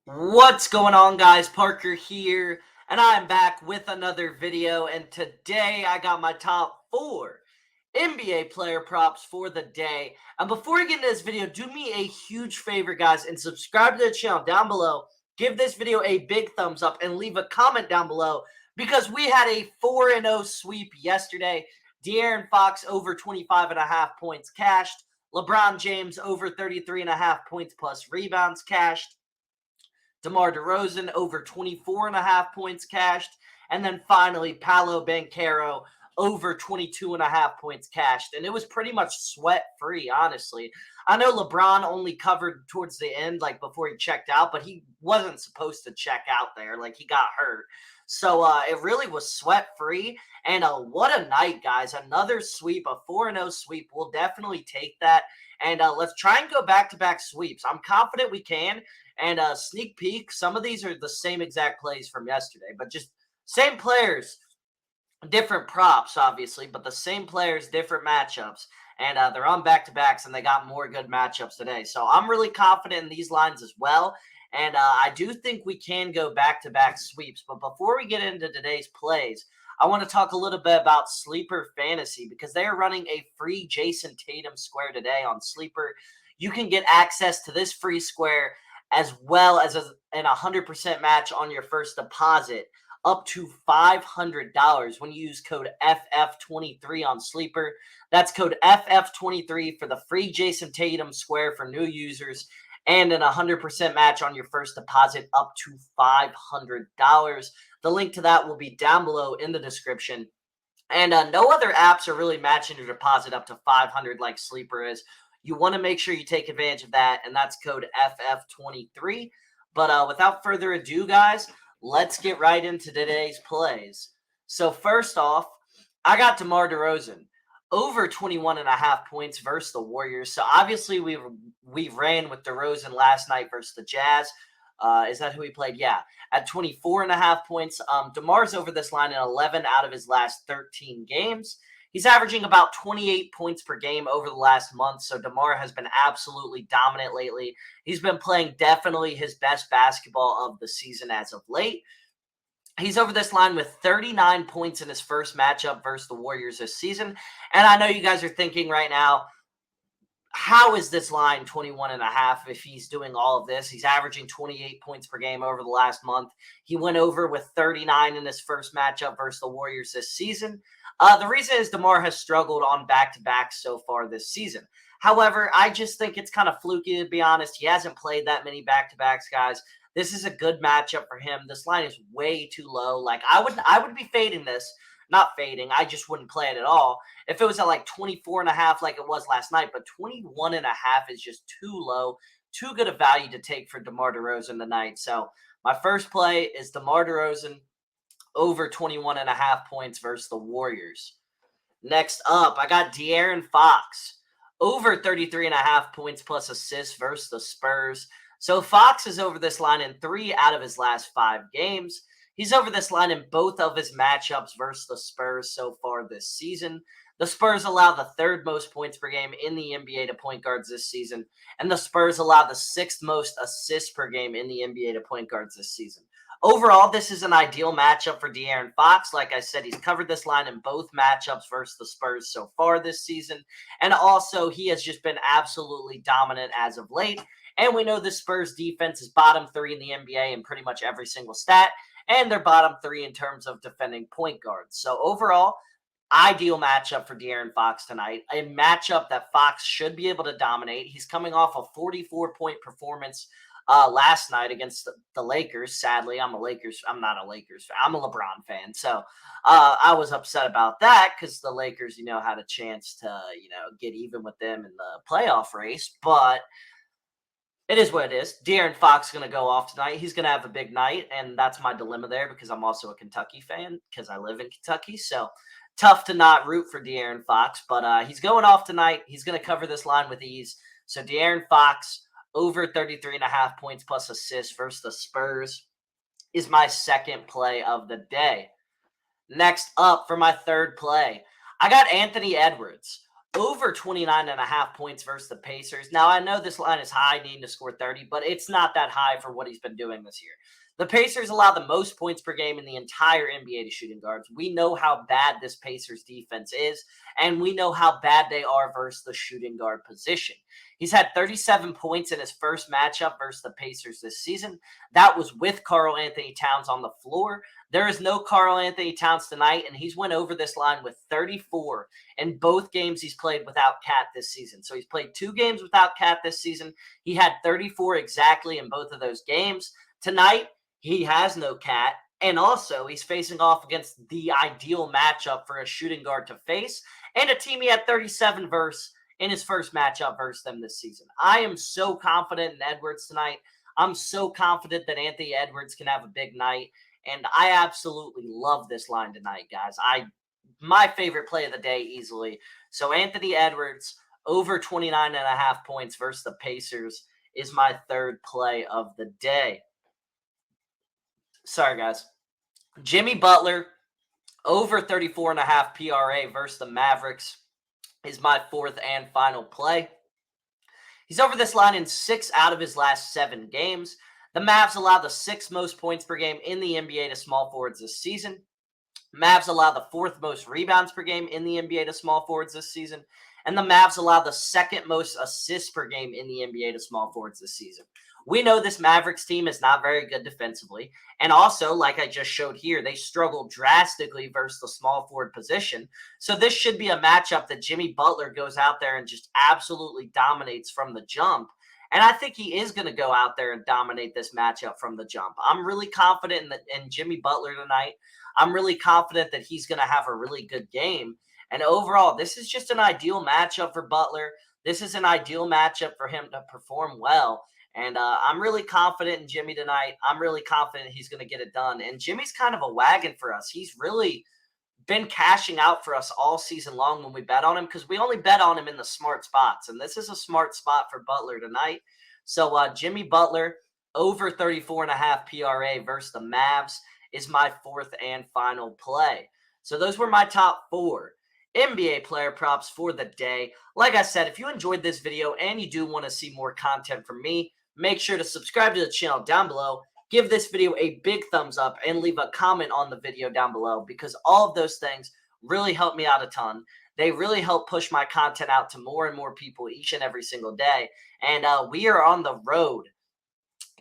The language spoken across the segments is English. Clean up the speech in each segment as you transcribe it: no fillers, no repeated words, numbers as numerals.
What's going on, guys? Parker here, and I'm back with another video. And today I got my top 4 NBA player props for the day. And before we get into this video, do me a huge favor, guys, and subscribe to the channel down below. Give this video a big thumbs up and leave a comment down below because we had a 4-0 sweep yesterday. De'Aaron Fox over 25.5 points cashed. LeBron James over 33.5 points plus rebounds cashed. DeMar DeRozan over 24.5 points cashed. And then finally, Paolo Banchero over 22.5 points cashed. And it was pretty much sweat-free, honestly. I know LeBron only covered towards the end, like before he checked out, but he wasn't supposed to check out there. Like, he got hurt. So it really was sweat-free. And what a night, guys. Another sweep, a 4-0 sweep. We'll definitely take that. And let's try and go back-to-back sweeps. I'm confident we can. And sneak peek, some of these are the same exact plays from yesterday, but just same players, different props, obviously, but the same players, different matchups. And they're on back-to-backs, and they got more good matchups today. So I'm really confident in these lines as well. And I do think we can go back-to-back sweeps. But before we get into today's plays, I want to talk a little bit about Sleeper Fantasy because they are running a free Jason Tatum square today on Sleeper. You can get access to this free square as well as an 100% match on your first deposit up to $500 when you use code FF23 on Sleeper. That's code FF23 for the free Jason Tatum square for new users and an 100% match on your first deposit up to $500. The link to that will be down below in the description. And no other apps are really matching your deposit up to 500 like Sleeper is. You want to make sure you take advantage of that, and that's code FF23. But without further ado, guys, let's get right into today's plays. So first off, I got DeMar DeRozan over 21.5 points versus the Warriors. So obviously we ran with DeRozan last night versus the Jazz. Is that who he played? Yeah, at 24.5 points. DeMar's over this line in 11 out of his last 13 games. He's averaging about 28 points per game over the last month, so DeMar has been absolutely dominant lately. He's been playing definitely his best basketball of the season as of late. He's over this line with 39 points in his first matchup versus the Warriors this season. And I know you guys are thinking right now, how is this line 21.5 if he's doing all of this? He's averaging 28 points per game over the last month. He went over with 39 in his first matchup versus the Warriors this season. The reason is DeMar has struggled on back-to-backs so far this season. However, I just think it's kind of fluky, to be honest. He hasn't played that many back-to-backs, guys. This is a good matchup for him. This line is way too low. Like, I would be fading this. Not fading. I just wouldn't play it at all if it was at like 24.5 like it was last night. But 21.5 is just too low. Too good a value to take for DeMar DeRozan tonight. So my first play is DeMar DeRozan over 21.5 points versus the Warriors. Next up, I got De'Aaron Fox over 33.5 points plus assists versus the Spurs. So Fox is over this line in 3 out of his last 5 games. He's over this line in both of his matchups versus the Spurs so far this season. The Spurs allow the 3rd most points per game in the NBA to point guards this season, and the Spurs allow the 6th most assists per game in the NBA to point guards this season. Overall, this is an ideal matchup for De'Aaron Fox. Like I said, he's covered this line in both matchups versus the Spurs so far this season. And also, he has just been absolutely dominant as of late. And we know the Spurs defense is bottom 3 in the NBA in pretty much every single stat. And they're bottom 3 in terms of defending point guards. So overall, ideal matchup for De'Aaron Fox tonight. A matchup that Fox should be able to dominate. He's coming off a 44-point performance last night against the Lakers. Sadly, I'm not a Lakers fan. I'm a LeBron fan. So I was upset about that because the Lakers, had a chance to, get even with them in the playoff race. But it is what it is. De'Aaron Fox is going to go off tonight. He's going to have a big night, and that's my dilemma there because I'm also a Kentucky fan because I live in Kentucky. So tough to not root for De'Aaron Fox, but he's going off tonight. He's going to cover this line with ease. So De'Aaron Fox over 33.5 points plus assists versus the Spurs is my second play of the day. Next up for my third play, I got Anthony Edwards over 29.5 points versus the Pacers. Now, I know this line is high, needing to score 30, but it's not that high for what he's been doing this year. The Pacers allow the most points per game in the entire NBA to shooting guards. We know how bad this Pacers defense is, and we know how bad they are versus the shooting guard position. He's had 37 points in his first matchup versus the Pacers this season. That was with Karl Anthony Towns on the floor. There is no Karl Anthony Towns tonight, and he's went over this line with 34 in both games he's played without Cat this season. So he's played 2 games without Cat this season. He had 34 exactly in both of those games. Tonight, he has no Cat, and also he's facing off against the ideal matchup for a shooting guard to face, and a team he had 37 versus in his first matchup versus them this season. I am so confident in Edwards tonight. I'm so confident that Anthony Edwards can have a big night. And I absolutely love this line tonight, guys. My favorite play of the day easily. So Anthony Edwards over 29.5 points versus the Pacers is my third play of the day. Sorry, guys. Jimmy Butler over 34.5 PRA versus the Mavericks is my fourth and final play. He's over this line in 6 out of his last 7 games. The Mavs allow the 6th most points per game in the NBA to small forwards this season. Mavs allow the 4th most rebounds per game in the NBA to small forwards this season. And the Mavs allow the 2nd most assists per game in the NBA to small forwards this season. We know this Mavericks team is not very good defensively. And also, like I just showed here, they struggle drastically versus the small forward position. So this should be a matchup that Jimmy Butler goes out there and just absolutely dominates from the jump. And I think he is going to go out there and dominate this matchup from the jump. I'm really confident in Jimmy Butler tonight. I'm really confident that he's going to have a really good game. And overall, this is just an ideal matchup for Butler. This is an ideal matchup for him to perform well. And I'm really confident in Jimmy tonight. I'm really confident he's going to get it done. And Jimmy's kind of a wagon for us. He's really been cashing out for us all season long when we bet on him, because we only bet on him in the smart spots. And this is a smart spot for Butler tonight. So Jimmy Butler over 34.5 PRA versus the Mavs is my fourth and final play. So those were my top 4 NBA player props for the day. Like I said, if you enjoyed this video and you do want to see more content from me, make sure to subscribe to the channel down below. Give this video a big thumbs up and leave a comment on the video down below, because all of those things really help me out a ton. They really help push my content out to more and more people each and every single day. And we are on the road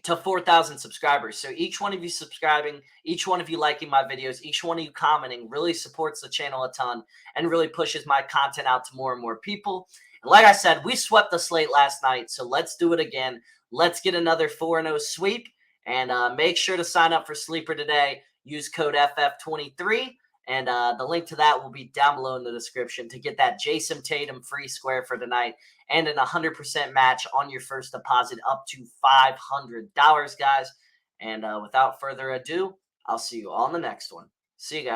to 4,000 subscribers. So each one of you subscribing, each one of you liking my videos, each one of you commenting really supports the channel a ton and really pushes my content out to more and more people. And like I said, we swept the slate last night, so let's do it again. Let's get another 4-0 sweep. And make sure to sign up for Sleeper today. Use code FF23. And the link to that will be down below in the description to get that Jason Tatum free square for tonight and an 100% match on your first deposit up to $500, guys. And without further ado, I'll see you all in the next one. See you guys.